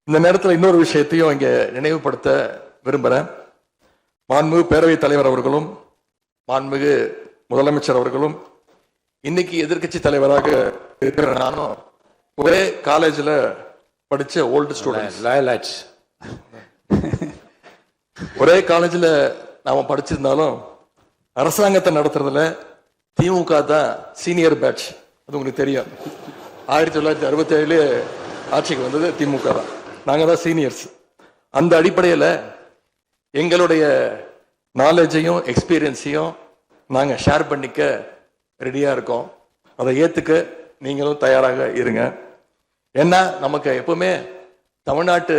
இந்த நேரத்தில் இன்னொரு விஷயத்தையும் இங்க நினைவுபடுத்த விரும்புகிறேன். மாண்புமிகு பேரவைத் தலைவர் அவர்களும் மாண்புமிகு முதலமைச்சர் அவர்களும் இன்னைக்கு எதிர்கட்சி தலைவராக இருக்கிற நானும் ஒரே காலேஜில் படிச்ச ஓல்டு ஸ்டூடெண்ட். ஒரே காலேஜில் நாம படிச்சிருந்தாலும் அரசாங்கத்தை நடத்துறதுல திமுக தான் சீனியர் பேட்ச். அது உங்களுக்கு தெரியும். 1967 ஆட்சிக்கு வந்தது திமுக தான். நாங்கள் தான் சீனியர்ஸ். அந்த அடிப்படையில் எங்களுடைய நாலேஜையும் எக்ஸ்பீரியன்ஸையும் நாங்கள் ஷேர் பண்ணிக்க ரெடியாக இருக்கோம். அதை ஏற்றுக்க நீங்களும் தயாராக இருங்க. ஏன்னா நமக்கு எப்பவுமே தமிழ்நாட்டு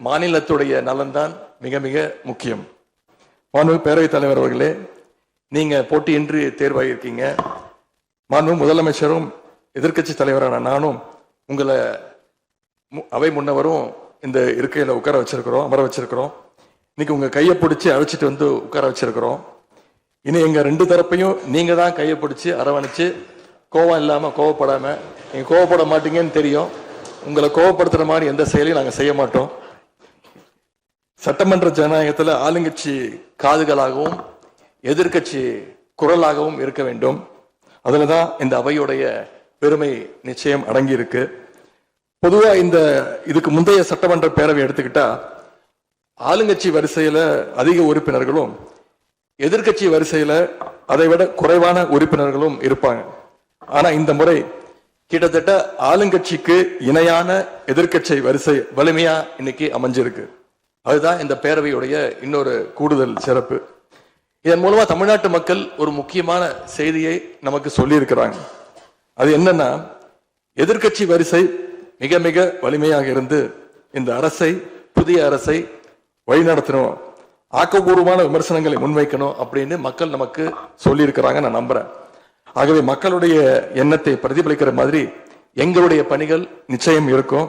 மாநிலத்துடைய நலன்தான் மிக மிக முக்கியம். மாண்புமிகு பேரவைத் தலைவர் அவர்களே, நீங்கள் போட்டியின்றி தேர்வாகியிருக்கீங்க. மாண்புமிகு முதலமைச்சரும் எதிர்கட்சி தலைவரான நானும் உங்களை அவை முன்னவரும் இந்த இருக்கையில் உட்கார வச்சிருக்கிறோம், அமர வச்சிருக்கிறோம். இன்னைக்கு உங்க கையை பிடிச்சி அழைச்சிட்டு வந்து உட்கார வச்சிருக்கிறோம். இனி எங்க ரெண்டு தரப்பையும் நீங்க தான் கையை பிடிச்சி அரவணைச்சு கோவம் இல்லாம கோவப்படாம, நீங்க கோவப்பட மாட்டீங்கன்னு தெரியும். உங்களை கோவப்படுத்துற மாதிரி எந்த செயலையும் நாங்க செய்ய மாட்டோம். சட்டமன்ற ஜனநாயகத்துல ஆளுங்கட்சி காதுகளாகவும் எதிர்கட்சி குரலாகவும் இருக்க வேண்டும். அதுலதான் இந்த அவையுடைய பெருமை நிச்சயம் அடங்கி இருக்கு. பொதுவா இதுக்கு முந்தைய சட்டமன்ற பேரவை எடுத்துக்கிட்டா ஆளுங்கட்சி வரிசையில அதிக உறுப்பினர்களும் எதிர்கட்சி வரிசையில அதை விட குறைவான உறுப்பினர்களும் இருப்பாங்க. ஆனா இந்த முறை கிட்டத்தட்ட ஆளுங்கட்சிக்கு இணையான எதிர்கட்சி வரிசை வலிமையா இன்னைக்கு அமைஞ்சிருக்கு. அதுதான் இந்த பேரவையுடைய இன்னொரு கூடுதல் சிறப்பு. இதன் மூலமா தமிழ்நாட்டு மக்கள் ஒரு முக்கியமான செய்தியை நமக்கு சொல்லி இருக்கிறாங்க. அது என்னன்னா, எதிர்கட்சி வரிசை மிக மிக வலிமையாக இருந்து இந்த அரசை, புதிய அரசை வழிநடத்தணும், ஆக்கப்பூர்வமான விமர்சனங்களை முன்வைக்கணும் அப்படின்னு மக்கள் நமக்கு சொல்லி இருக்கிறாங்க. நான் நம்புறேன். ஆகவே மக்களுடைய எண்ணத்தை பிரதிபலிக்கிற மாதிரி எங்களுடைய பணிகள் நிச்சயம் இருக்கும்.